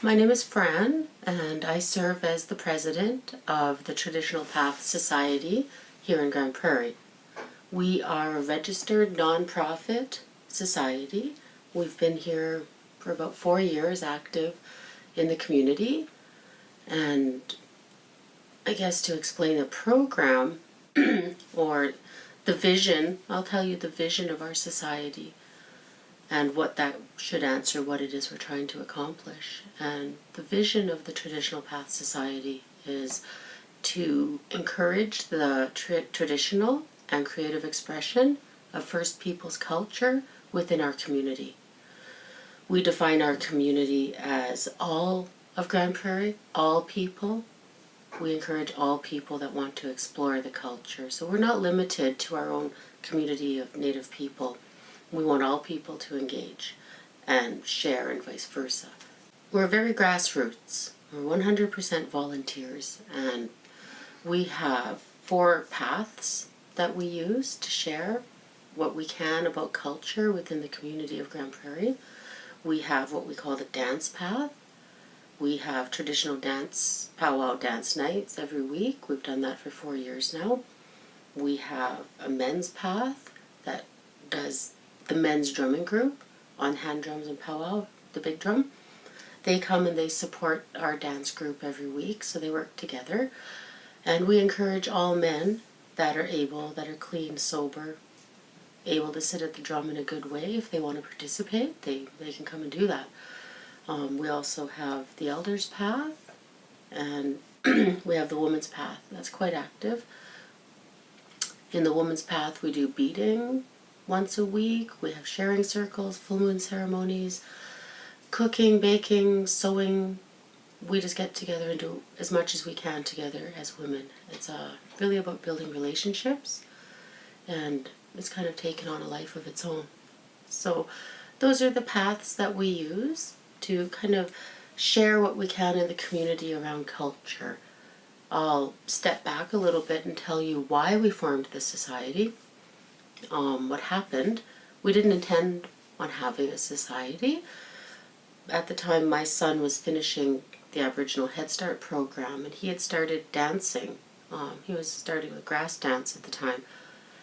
My name is Fran, and I serve as the president of the Traditional Path Society here in Grand Prairie. We are a registered nonprofit society. We've been here for about 4 years, active in the community. And I guess to explain the program or the vision, I'll tell you the vision of our society and what that should answer what it is we're trying to accomplish. And the vision of the Traditional Path Society is to encourage the traditional and creative expression of First Peoples culture within our community. We define our community as all of Grand Prairie, all people. We encourage all people that want to explore the culture. So we're not limited to our own community of Native people. We want all people to engage and share and vice versa. We're very grassroots. We're 100% volunteers, and we have 4 paths that we use to share what we can about culture within the community of Grand Prairie. We have what we call the dance path. We have traditional dance, powwow dance nights every week. We've done that for 4 years now. We have a men's path that does the men's drumming group on hand drums and powwow, the big drum. They come and they support our dance group every week, so they work together. And we encourage all men that are able, that are clean, sober, able to sit at the drum in a good way. If they want to participate, they can come and do that. We also have the elders path, and we have the women's path. That's quite active. In the women's path, we do beading once a week. We have sharing circles, full moon ceremonies, cooking, baking, sewing. We just get together and do as much as we can together as women. It's really about building relationships, and it's kind of taken on a life of its own. So those are the paths that we use to kind of share what we can in the community around culture. I'll step back a little bit and tell you why we formed this society. What happened. We didn't intend on having a society. At the time, my son was finishing the Aboriginal Head Start program, and he had started dancing. He was starting with grass dance at the time,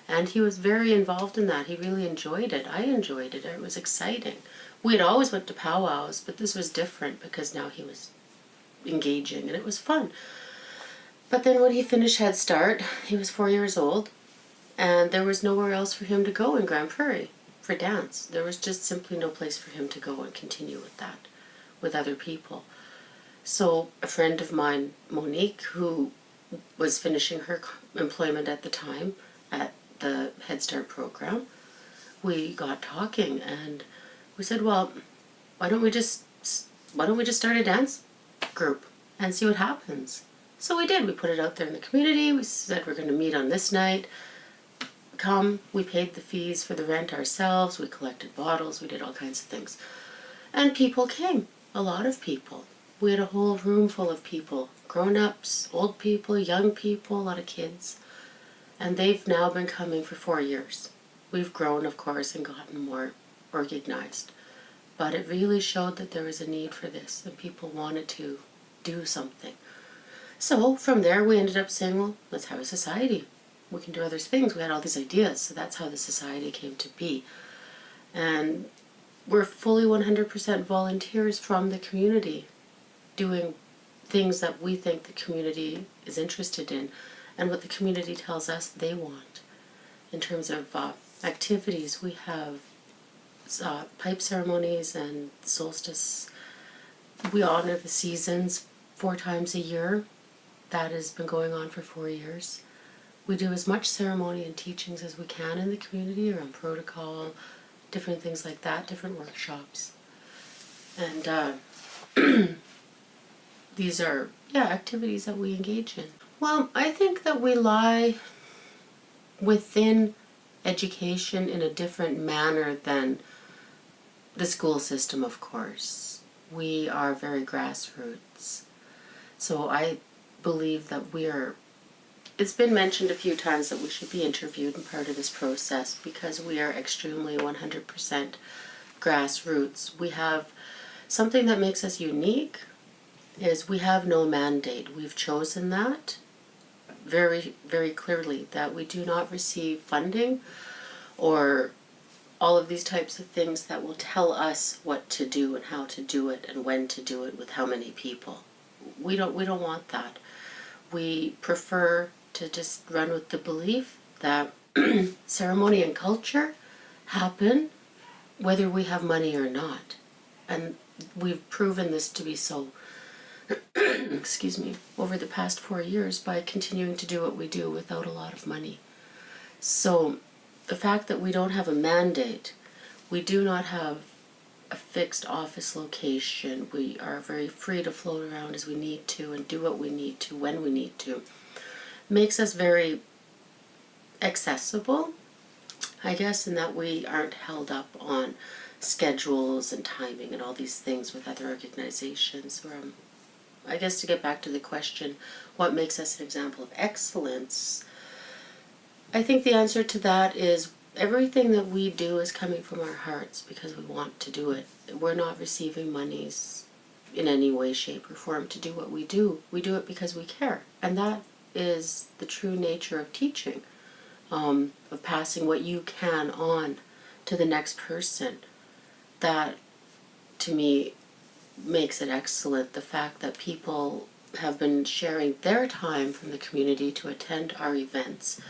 and he was very involved in that. He really enjoyed it. I enjoyed it. It was exciting. We had always went to powwows, but this was different because now he was engaging, and it was fun. But then when he finished Head Start, he was 4 years old, and there was nowhere else for him to go in Grand Prairie for dance. There was just simply no place for him to go and continue with that, with other people. So a friend of mine, Monique, who was finishing her employment at the time at the Head Start program, we got talking, and we said, well, why don't we just start a dance group and see what happens? So we did. We put it out there in the community. We said we're going to meet on this night. Come. We paid the fees for the rent ourselves. We collected bottles. We did all kinds of things. And people came. A lot of people. We had a whole room full of people. Grown-ups, old people, young people, a lot of kids. And they've now been coming for 4 years. We've grown, of course, and gotten more organized. But it really showed that there was a need for this, and people wanted to do something. So from there, we ended up saying, well, let's have a society. We can do other things. We had all these ideas, so that's how the society came to be. And we're fully 100% volunteers from the community, doing things that we think the community is interested in and what the community tells us they want. In terms of activities, we have pipe ceremonies and solstice. We honor the seasons 4 times a year. That has been going on for 4 years. We do as much ceremony and teachings as we can in the community around protocol, different things like that, different workshops. And these are, activities that we engage in. Well, I think that we lie within education in a different manner than the school system, of course. We are very grassroots. So I believe that it's been mentioned a few times that we should be interviewed and part of this process because we are extremely 100% grassroots. We have Something that makes us unique is we have no mandate. We've chosen that very, very clearly, that we do not receive funding or all of these types of things that will tell us what to do and how to do it and when to do it with how many people. We don't want that. We prefer to just run with the belief that ceremony and culture happen whether we have money or not. And we've proven this to be so, excuse me, over the past 4 years by continuing to do what we do without a lot of money. So the fact that we don't have a mandate, we do not have a fixed office location, we are very free to float around as we need to and do what we need to when we need to, makes us very accessible, I guess, in that we aren't held up on schedules and timing and all these things with other organizations. I guess to get back to the question, what makes us an example of excellence? I think the answer to that is everything that we do is coming from our hearts because we want to do it. We're not receiving monies in any way, shape, or form to do what we do. We do it because we care. And that is the true nature of teaching, of passing what you can on to the next person. That, to me, makes it excellent. The fact that people have been sharing their time from the community to attend our events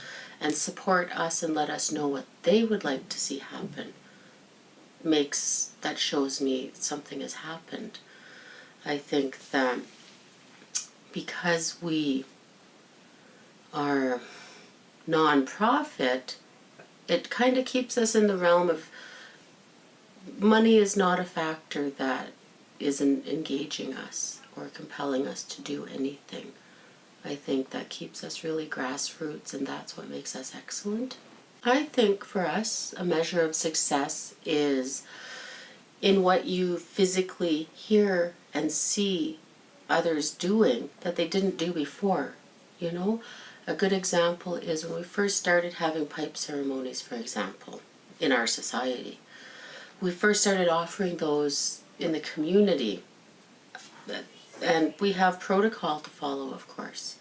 and support us and let us know what they would like to see happen that shows me something has happened. I think that because we are non-profit, it kind of keeps us in the realm of money is not a factor that isn't engaging us or compelling us to do anything. I think that keeps us really grassroots, and that's what makes us excellent. I think for us, a measure of success is in what you physically hear and see others doing that they didn't do before. You know, a good example is when we first started having pipe ceremonies, for example, in our society. We first started offering those in the community, and we have protocol to follow, of course.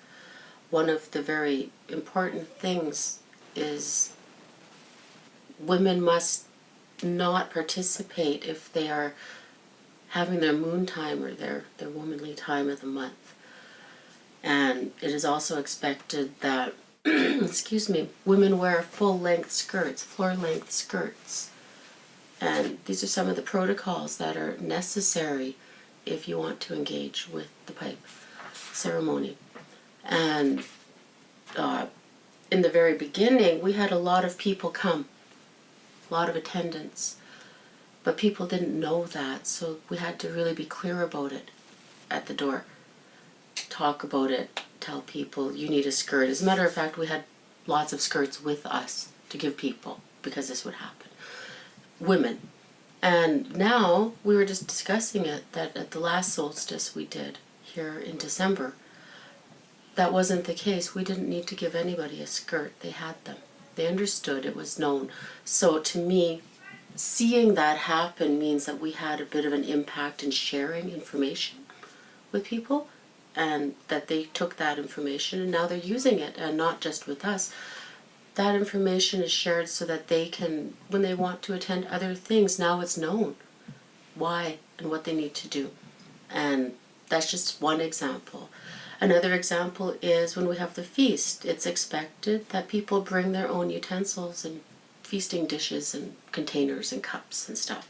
One of the very important things is women must not participate if they are having their moon time or their womanly time of the month. And it is also expected that, excuse me, women wear full-length skirts, floor-length skirts. And these are some of the protocols that are necessary if you want to engage with the pipe ceremony. And in the very beginning, we had a lot of people come, a lot of attendance, but people didn't know that, so we had to really be clear about it at the door. Talk about it, tell people you need a skirt. As a matter of fact, we had lots of skirts with us to give people because this would happen. Women. And now we were just discussing it that at the last solstice we did here in December, that wasn't the case. We didn't need to give anybody a skirt. They had them. They understood. It was known. So to me, seeing that happen means that we had a bit of an impact in sharing information with people, and that they took that information and now they're using it, and not just with us. That information is shared so that they can, when they want to attend other things, now it's known why and what they need to do. And that's just one example. Another example is when we have the feast. It's expected that people bring their own utensils and feasting dishes and containers and cups and stuff.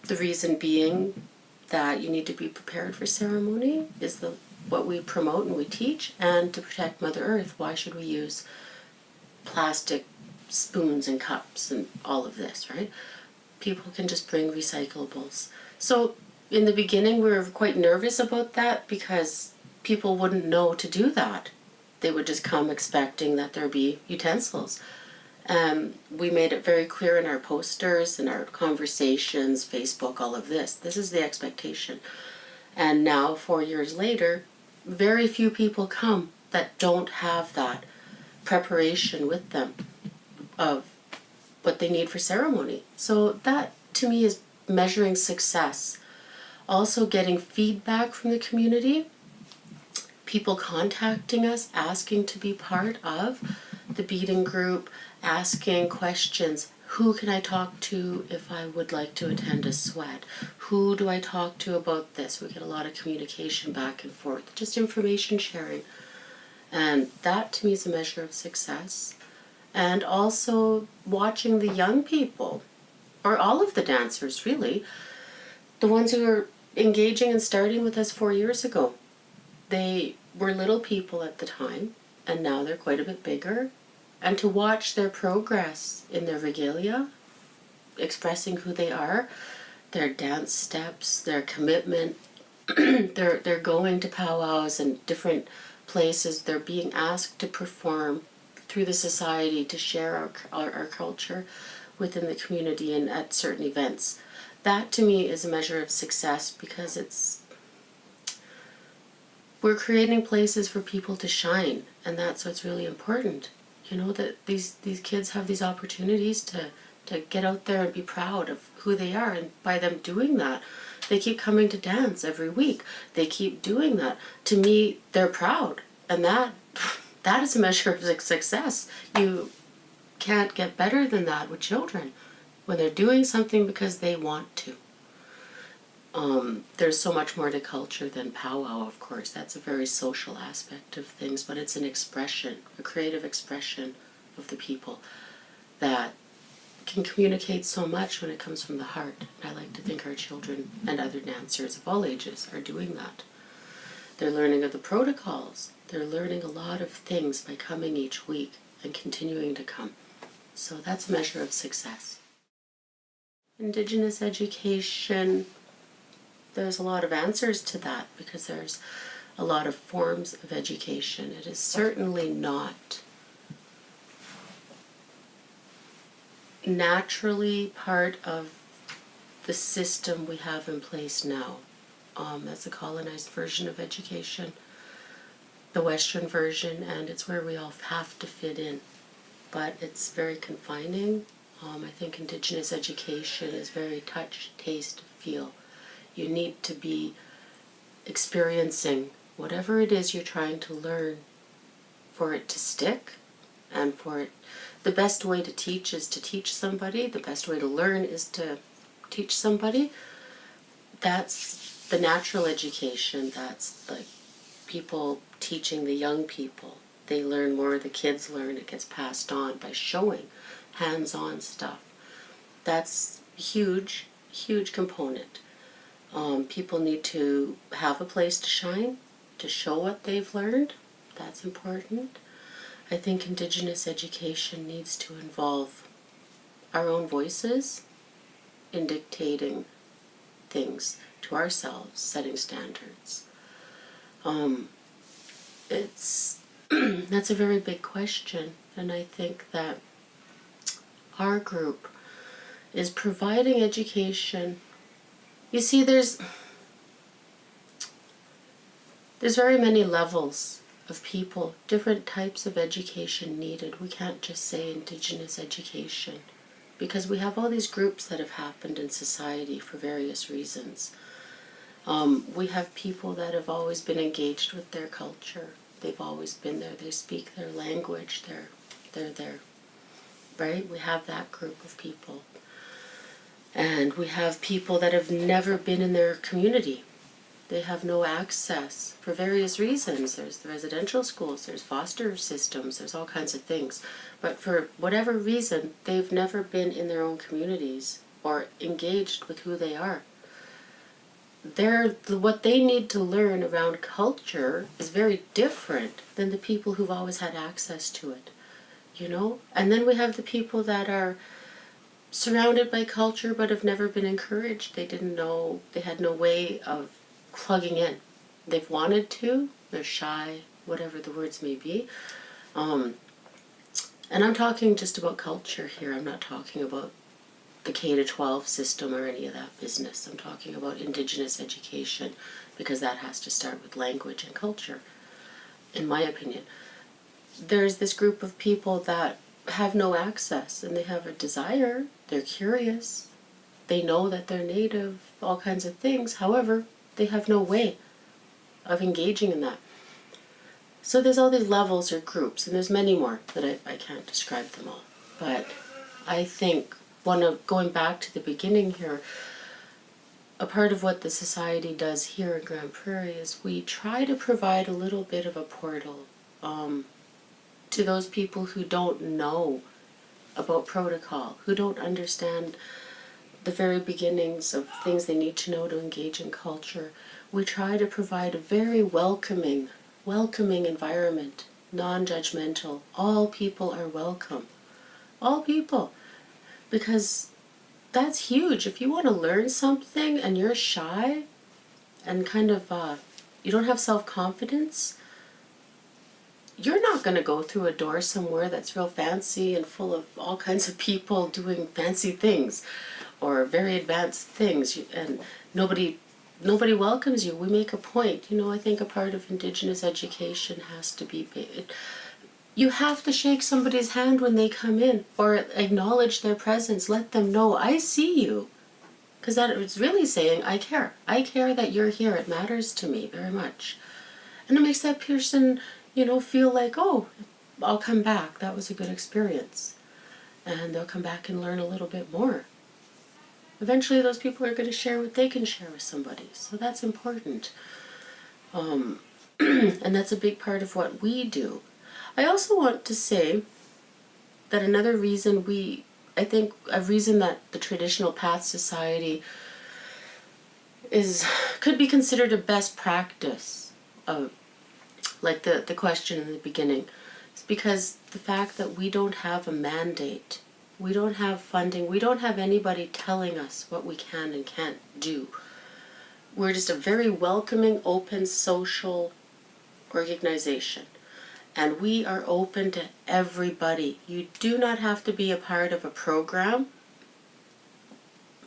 The reason being that you need to be prepared for ceremony is what we promote and we teach, and to protect Mother Earth. Why should we use plastic spoons and cups and all of this, right? People can just bring recyclables. So in the beginning we were quite nervous about that because people wouldn't know to do that. They would just come expecting that there be utensils. We made it very clear in our posters and our conversations, Facebook, all of this. This is the expectation. And now, 4 years later, very few people come that don't have that preparation with them of what they need for ceremony. So that, to me, is measuring success Also getting feedback from the community, people contacting us, asking to be part of the beading group, asking questions. Who can I talk to if I would like to attend a sweat? Who do I talk to about this? We get a lot of communication back and forth, just information sharing. And that to me is a measure of success. And also watching the young people, or all of the dancers really, the ones who are engaging and starting with us 4 years ago. They were little people at the time, and now they're quite a bit bigger. And to watch their progress in their regalia, expressing who they are, their dance steps, their commitment, they're going to powwows and different places. They're being asked to perform through the society, to share our culture within the community and at certain events. That to me is a measure of success, because we're creating places for people to shine, and that's what's really important. You know, that these kids have these opportunities to get out there and be proud of who they are, and by them doing that, they keep coming to dance every week. They keep doing that. To me, they're proud, and that is a measure of success. You can't get better than that with children, when they're doing something because they want to. There's so much more to culture than powwow, of course. That's a very social aspect of things, but it's an expression, a creative expression of the people that can communicate so much when it comes from the heart. And I like to think our children and other dancers of all ages are doing that. They're learning of the protocols. They're learning a lot of things by coming each week and continuing to come. So that's a measure of success. Indigenous education, there's a lot of answers to that, because there's a lot of forms of education. It is certainly not naturally part of the system we have in place now. That's a colonized version of education, the Western version, and it's where we all have to fit in. But it's very confining. I think Indigenous education is very touch, taste, feel. You need to be experiencing whatever it is you're trying to learn for it to stick, and for it. The best way to teach is to teach somebody. The best way to learn is to teach somebody. That's the natural education. That's like people teaching the young people. They learn more, the kids learn, it gets passed on by showing hands-on stuff. That's huge, huge component. People need to have a place to shine, to show what they've learned. That's important. I think Indigenous education needs to involve our own voices in dictating things to ourselves, setting standards. That's a very big question, and I think that our group is providing education. You see, there's very many levels of people, different types of education needed. We can't just say Indigenous education, because we have all these groups that have happened in society for various reasons. We have people that have always been engaged with their culture. They've always been there. They speak their language. They're there, right? We have that group of people. And we have people that have never been in their community. They have no access for various reasons. There's the residential schools, there's foster systems, there's all kinds of things. But for whatever reason, they've never been in their own communities or engaged with who they are. What they need to learn around culture is very different than the people who've always had access to it, you know? And then we have the people that are surrounded by culture but have never been encouraged. They didn't know, they had no way of plugging in. They've wanted to, they're shy, whatever the words may be. And I'm talking just about culture here. I'm not talking about the K-12 system or any of that business. I'm talking about Indigenous education, because that has to start with language and culture, in my opinion. There's this group of people that have no access, and they have a desire, they're curious, they know that they're Native, all kinds of things. However, they have no way of engaging in that. So there's all these levels or groups, and there's many more that I can't describe them all. But I think going back to the beginning here, a part of what the society does here in Grand Prairie is we try to provide a little bit of a portal to those people who don't know about protocol, who don't understand the very beginnings of things they need to know to engage in culture. We try to provide a very welcoming environment, non-judgmental. All people are welcome. All people. Because that's huge. If you want to learn something and you're shy and kind of, you don't have self-confidence, you're not going to go through a door somewhere that's real fancy and full of all kinds of people doing fancy things or very advanced things, and nobody welcomes you. We make a point. I think a part of Indigenous education has to be, you have to shake somebody's hand when they come in or acknowledge their presence. Let them know, I see you. Because that is really saying, I care. I care that you're here. It matters to me very much. And it makes that person, feel like, oh, I'll come back. That was a good experience. And they'll come back and learn a little bit more. Eventually those people are going to share what they can share with somebody. So that's important. And that's a big part of what we do. I also want to say that another reason I think a reason that the Traditional Path Society could be considered a best practice of, like the question in the beginning, is because the fact that we don't have a mandate, we don't have funding, we don't have anybody telling us what we can and can't do. We're just a very welcoming, open, social organization. And we are open to everybody. You do not have to be a part of a program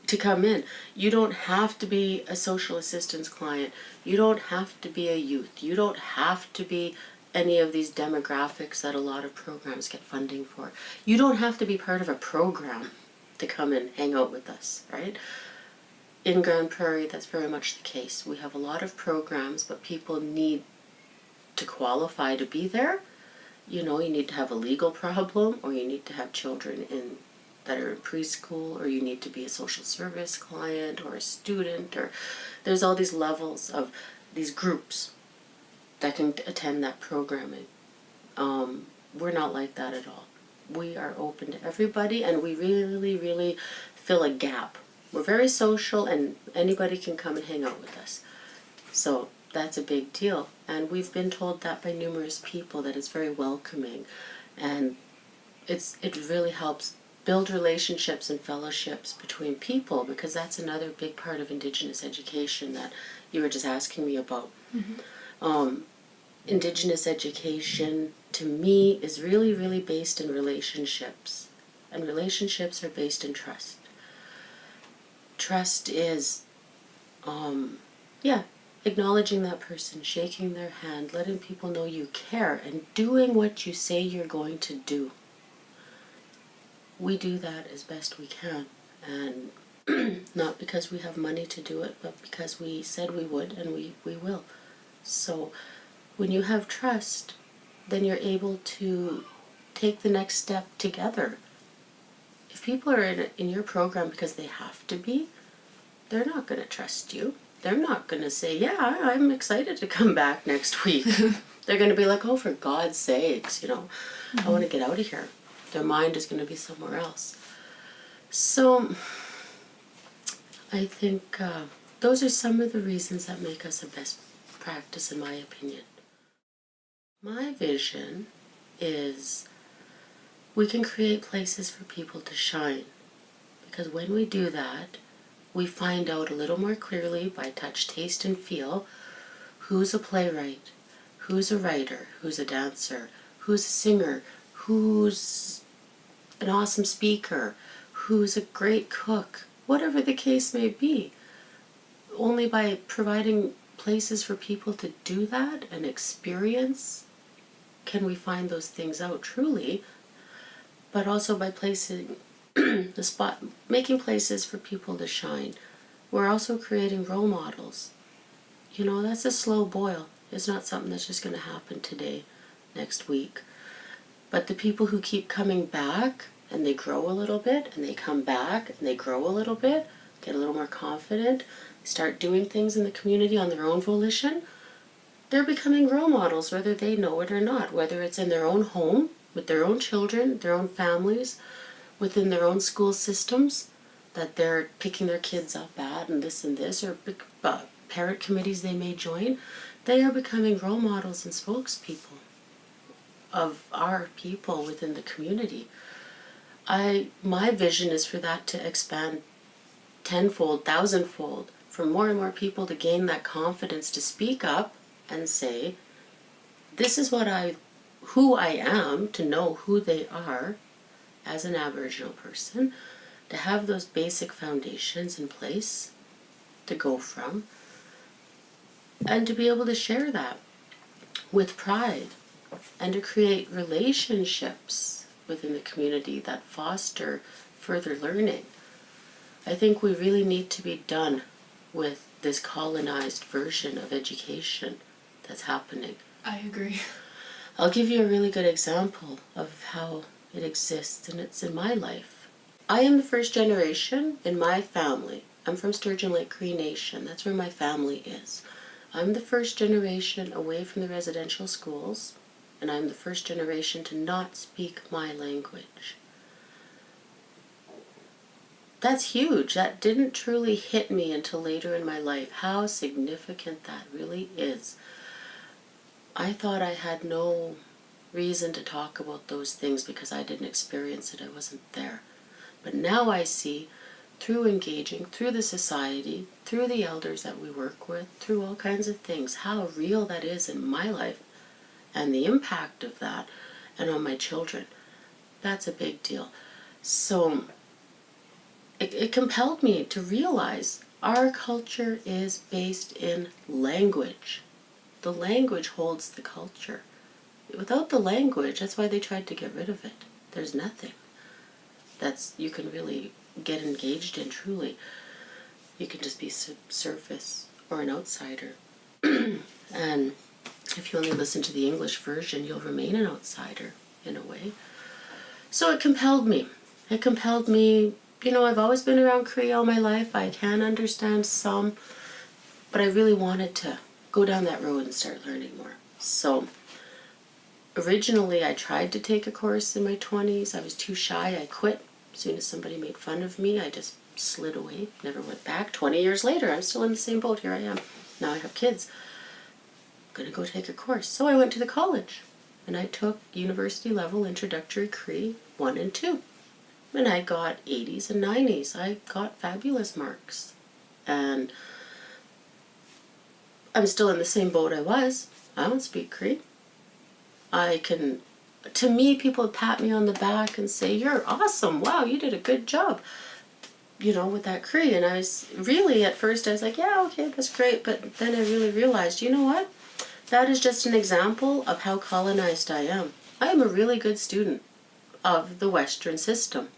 to come in. You don't have to be a social assistance client. You don't have to be a youth. You don't have to be any of these demographics that a lot of programs get funding for. You don't have to be part of a program to come and hang out with us, right? In Grand Prairie, that's very much the case. We have a lot of programs, but people need to qualify to be there. You need to have a legal problem, or you need to have children that are in preschool, or you need to be a social service client or a student, or there's all these levels of these groups that can attend that programming. We're not like that at all. We are open to everybody, and we really, really fill a gap. We're very social, and anybody can come and hang out with us. So that's a big deal. And we've been told that by numerous people, that it's very welcoming. And it really helps build relationships and fellowships between people, because that's another big part of Indigenous education that you were just asking me about. Mm-hmm. Indigenous education, to me, is really, really based in relationships. And relationships are based in trust. Trust is, acknowledging that person, shaking their hand, letting people know you care, and doing what you say you're going to do. We do that as best we can, and not because we have money to do it, but because we said we would, and we will. So when you have trust, then you're able to take the next step together. If people are in your program because they have to be, they're not going to trust you. They're not going to say, yeah, I'm excited to come back next week. They're going to be like, oh, for God's sakes, mm-hmm. I want to get out of here. Their mind is going to be somewhere else. So I think those are some of the reasons that make us a best practice, in my opinion. My vision is we can create places for people to shine. Because when we do that, we find out a little more clearly by touch, taste, and feel who's a playwright, who's a writer, who's a dancer, who's a singer, who's an awesome speaker, who's a great cook, whatever the case may be. Only by providing places for people to do that and experience can we find those things out truly, but also by placing the spot, making places for people to shine. We're also creating role models. You know, that's a slow boil. It's not something that's just going to happen today, next week. But the people who keep coming back and they grow a little bit and they come back and they grow a little bit, get a little more confident, start doing things in the community on their own volition, they're becoming role models whether they know it or not, whether it's in their own home, with their own children, their own families, within their own school systems that they're picking their kids up at and this, or parent committees they may join. They are becoming role models and spokespeople of our people within the community. My vision is for that to expand tenfold, thousandfold, for more and more people to gain that confidence to speak up and say, this is who I am, to know who they are as an Aboriginal person, to have those basic foundations in place to go from, and to be able to share that with pride, and to create relationships within the community that foster further learning. I think we really need to be done with this colonized version of education that's happening. I agree. I'll give you a really good example of how it exists, and it's in my life. I am the first generation in my family. I'm from Sturgeon Lake Cree Nation. That's where my family is. I'm the first generation away from the residential schools, and I'm the first generation to not speak my language. That's huge. That didn't truly hit me until later in my life, how significant that really is. I thought I had no reason to talk about those things because I didn't experience it, I wasn't there. But now I see, through engaging, through the society, through the elders that we work with, through all kinds of things, how real that is in my life and the impact of that and on my children. That's a big deal. So it compelled me to realize our culture is based in language. The language holds the culture. Without the language, that's why they tried to get rid of it. There's nothing that's you can really get engaged in truly. You can just be surface or an outsider. And if you only listen to the English version, you'll remain an outsider in a way. So it compelled me. It compelled me, I've always been around Cree all my life. I can understand some, but I really wanted to go down that road and start learning more. So originally I tried to take a course in my 20s. I was too shy. I quit. As soon as somebody made fun of me, I just slid away, never went back. 20 years later, I'm still in the same boat. Here I am. Now I have kids. I'm going to go take a course. So I went to the college, and I took university level introductory Cree 1 and 2. And I got 80s and 90s. I got fabulous marks. And I'm still in the same boat I was. I don't speak Cree. To me, people pat me on the back and say, you're awesome. Wow, you did a good job, with that Cree. And I was really, at first, I was like, yeah, okay, that's great. But then I really realized, you know what? That is just an example of how colonized I am. I am a really good student of the Western system.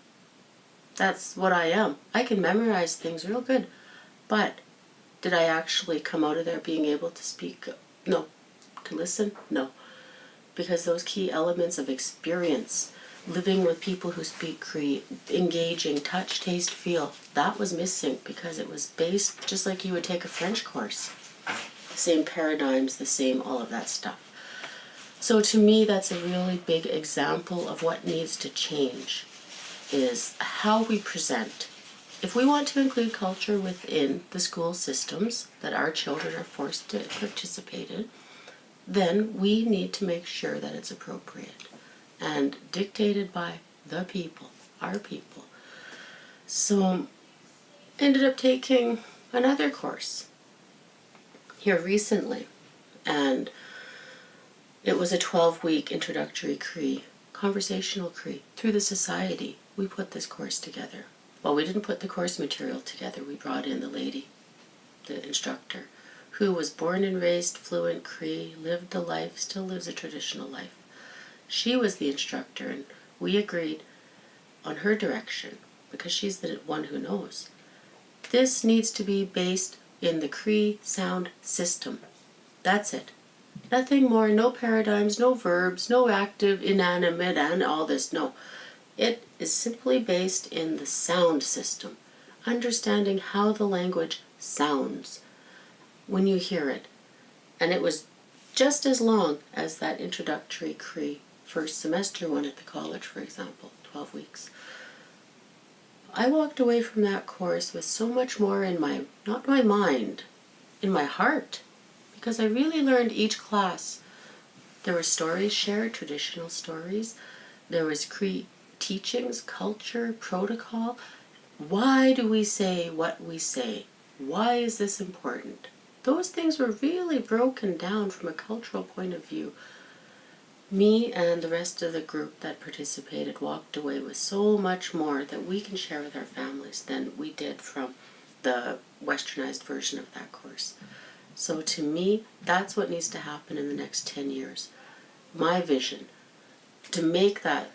That's what I am. I can memorize things real good. But did I actually come out of there being able to speak? No. To listen? No. Because those key elements of experience, living with people who speak Cree, engaging, touch, taste, feel, that was missing because it was based just like you would take a French course. The same paradigms, the same all of that stuff. So to me, that's a really big example of what needs to change, is how we present. If we want to include culture within the school systems that our children are forced to participate in, then we need to make sure that it's appropriate and dictated by the people, our people. So I ended up taking another course here recently, and it was a 12-week introductory Cree, conversational Cree. Through the society, we put this course together. Well, we didn't put the course material together. We brought in the lady, the instructor, who was born and raised fluent Cree, lived a life, still lives a traditional life. She was the instructor, and we agreed on her direction, because she's the one who knows. This needs to be based in the Cree sound system. That's it. Nothing more, no paradigms, no verbs, no active, inanimate, and all this, no. It is simply based in the sound system, understanding how the language sounds when you hear it. And it was just as long as that introductory Cree first semester one at the college, for example, 12 weeks. I walked away from that course with so much more in my, not my mind, in my heart, because I really learned each class. There were stories shared, traditional stories. There was Cree teachings, culture, protocol. Why do we say what we say? Why is this important? Those things were really broken down from a cultural point of view. Me and the rest of the group that participated walked away with so much more that we can share with our families than we did from the westernized version of that course. So to me, that's what needs to happen in the next 10 years. My vision, to make that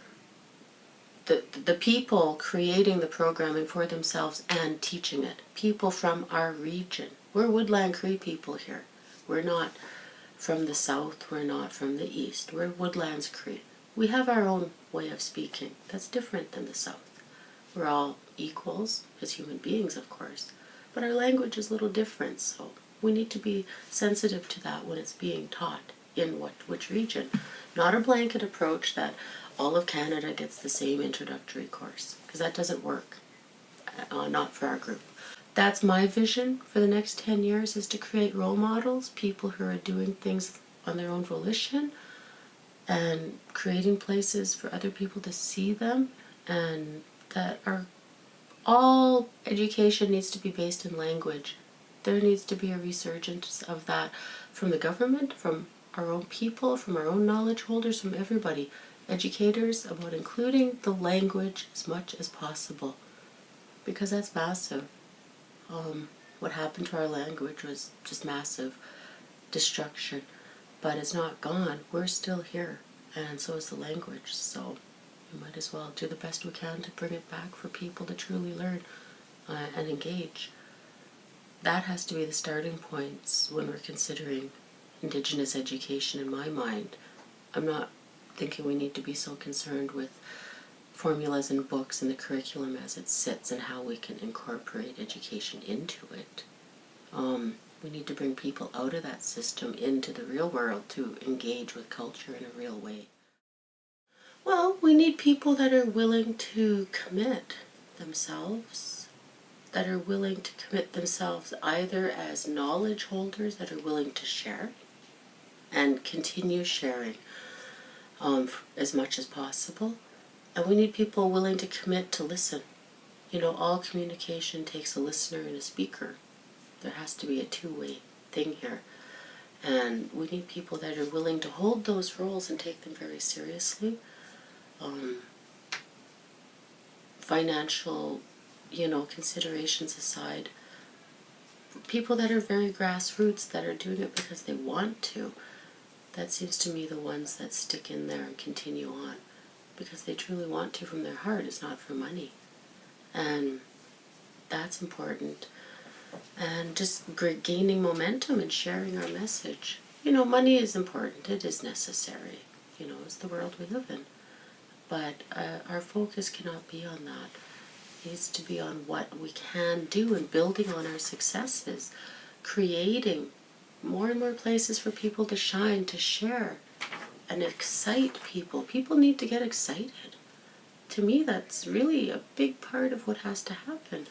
the people creating the programming for themselves and teaching it, people from our region. We're Woodland Cree people here. We're not from the south, we're not from the east. We're Woodlands Cree. We have our own way of speaking that's different than the south. We're all equals as human beings, of course, but our language is a little different, so we need to be sensitive to that when it's being taught in which region. Not a blanket approach that all of Canada gets the same introductory course, because that doesn't work, not for our group. That's my vision for the next 10 years, is to create role models, people who are doing things on their own volition and creating places for other people to see them, and that are all education needs to be based in language. There needs to be a resurgence of that from the government, from our own people, from our own knowledge holders, from everybody, educators, about including the language as much as possible, because that's massive. What happened to our language was just massive destruction, but it's not gone. We're still here, and so is the language, so we might as well do the best we can to bring it back for people to truly learn and engage. That has to be the starting points when we're considering Indigenous education in my mind. I'm not thinking we need to be so concerned with formulas and books and the curriculum as it sits and how we can incorporate education into it. We need to bring people out of that system into the real world to engage with culture in a real way. Well, we need people that are willing to commit themselves, that are willing to commit themselves either as knowledge holders that are willing to share and continue sharing as much as possible. And we need people willing to commit to listen. You know, all communication takes a listener and a speaker. There has to be a two-way thing here. And we need people that are willing to hold those roles and take them very seriously. Financial, considerations aside, people that are very grassroots, that are doing it because they want to, that seems to me the ones that stick in there and continue on because they truly want to from their heart. It's not for money. And that's important. And just gaining momentum and sharing our message. Money is important. It is necessary. It's the world we live in. But our focus cannot be on that. It needs to be on what we can do and building on our successes, creating more and more places for people to shine, to share, and excite people. People need to get excited. To me, that's really a big part of what has to happen.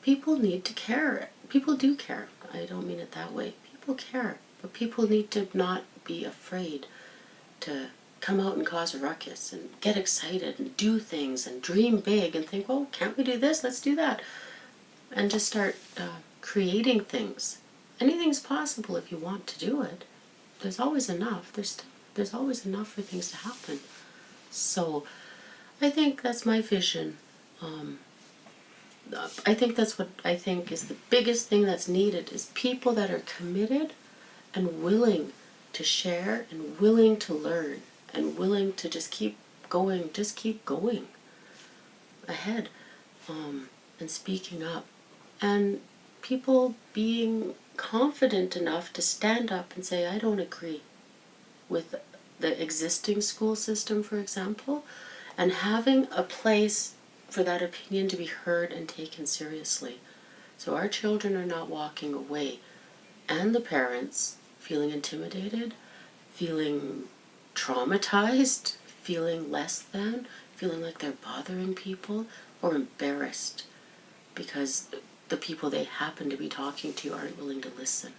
People need to care. People do care. I don't mean it that way. People care. But people need to not be afraid to come out and cause a ruckus and get excited and do things and dream big and think, oh, can't we do this? Let's do that. And just start creating things. Anything's possible if you want to do it. There's always enough. There's always enough for things to happen. So I think that's my vision. I think that's what I think is the biggest thing that's needed, is people that are committed and willing to share and willing to learn and willing to just keep going. ahead, and speaking up, and people being confident enough to stand up and say, I don't agree with the existing school system, for example, and having a place for that opinion to be heard and taken seriously. So our children are not walking away, and the parents feeling intimidated, feeling traumatized, feeling less than, feeling like they're bothering people, or embarrassed because the people they happen to be talking to aren't willing to listen.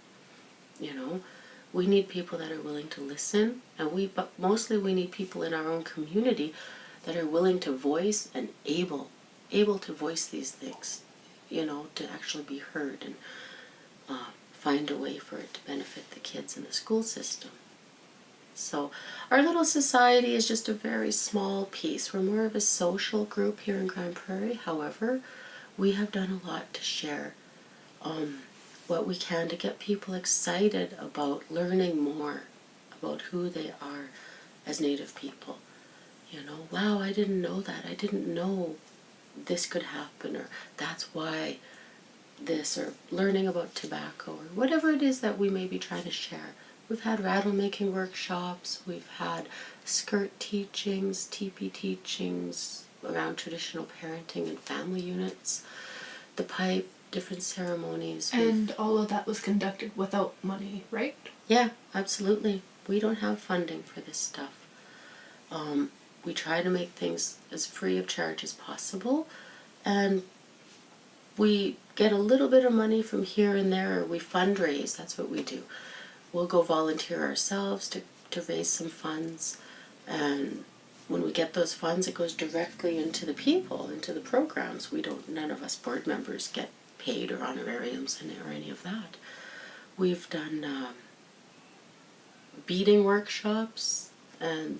You know, we need people that are willing to listen, and but mostly we need people in our own community that are willing to voice and able to voice these things, you know, to actually be heard and find a way for it to benefit the kids in the school system. So our little society is just a very small piece. We're more of a social group here in Grand Prairie. However, we have done a lot to share what we can to get people excited about learning more about who they are as Native people. You know, wow, I didn't know that. I didn't know this could happen, or that's why this, or learning about tobacco, or whatever it is that we may be trying to share. We've had rattle making workshops, we've had skirt teachings, teepee teachings around traditional parenting and family units, the pipe, different ceremonies. And all of that was conducted without money, right? Yeah, absolutely. We don't have funding for this stuff. We try to make things as free of charge as possible, and we get a little bit of money from here and there, or we fundraise. That's what we do. We'll go volunteer ourselves to raise some funds, and when we get those funds, it goes directly into the people, into the programs. None of us board members get paid or honorariums or any of that. We've done beading workshops, and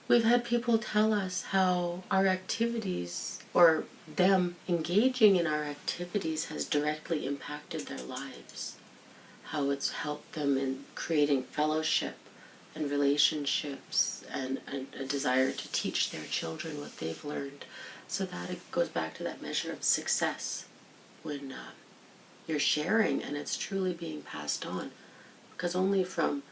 we've had people tell us how our activities, or them engaging in our activities, has directly impacted their lives. How it's helped them in creating fellowship and relationships, and a desire to teach their children what they've learned. So that it goes back to that measure of success when you're sharing and it's truly being passed on. Because only from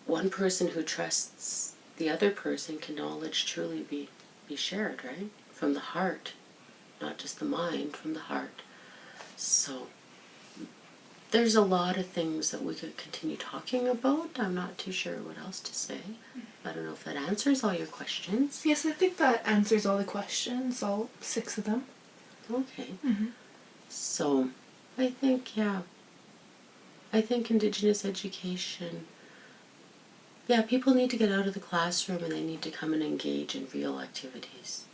one person who trusts the other person can knowledge truly be shared, right? From the heart, not just the mind, from the heart. So there's a lot of things that we could continue talking about. I'm not too sure what else to say. I don't know if that answers all your questions. Yes, I think that answers all the questions, all 6 of them. Okay. Mm-hmm. So I think Indigenous education, people need to get out of the classroom and they need to come and engage in real activities,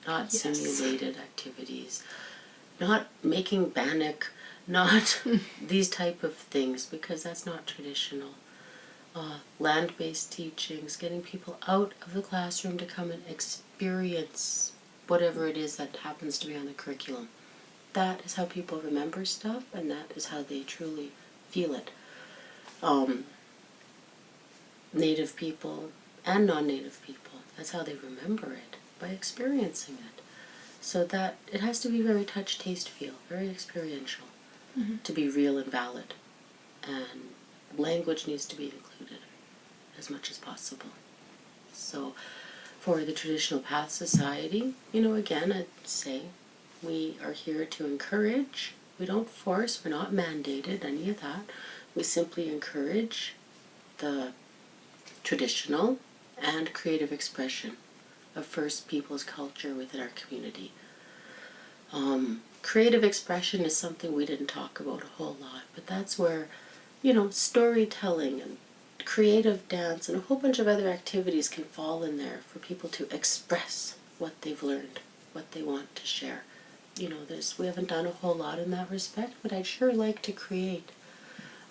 not simulated activities, not making bannock, not these type of things, because that's not traditional. Land-based teachings, getting people out of the classroom to come and experience whatever it is that happens to be on the curriculum. That is how people remember stuff, and that is how they truly feel it. Native people and non-Native people, that's how they remember it, by experiencing it. So that it has to be very touch, taste, feel, very experiential, to be real and valid. And language needs to be included as much as possible. So for the Traditional Path Society, again, I'd say we are here to encourage. We don't force, we're not mandated, any of that. We simply encourage the traditional and creative expression of First Peoples culture within our community. Creative expression is something we didn't talk about a whole lot, but that's where, storytelling and creative dance and a whole bunch of other activities can fall in there for people to express what they've learned, what they want to share. We haven't done a whole lot in that respect, but I'd sure like to create,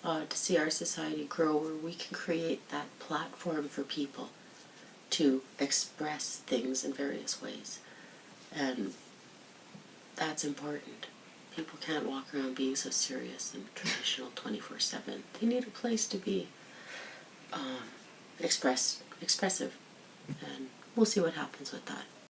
to see our society grow where we can create that platform for people to express things in various ways. And that's important. People can't walk around being so serious and traditional 24/7. They need a place to be expressive. And we'll see what happens with that.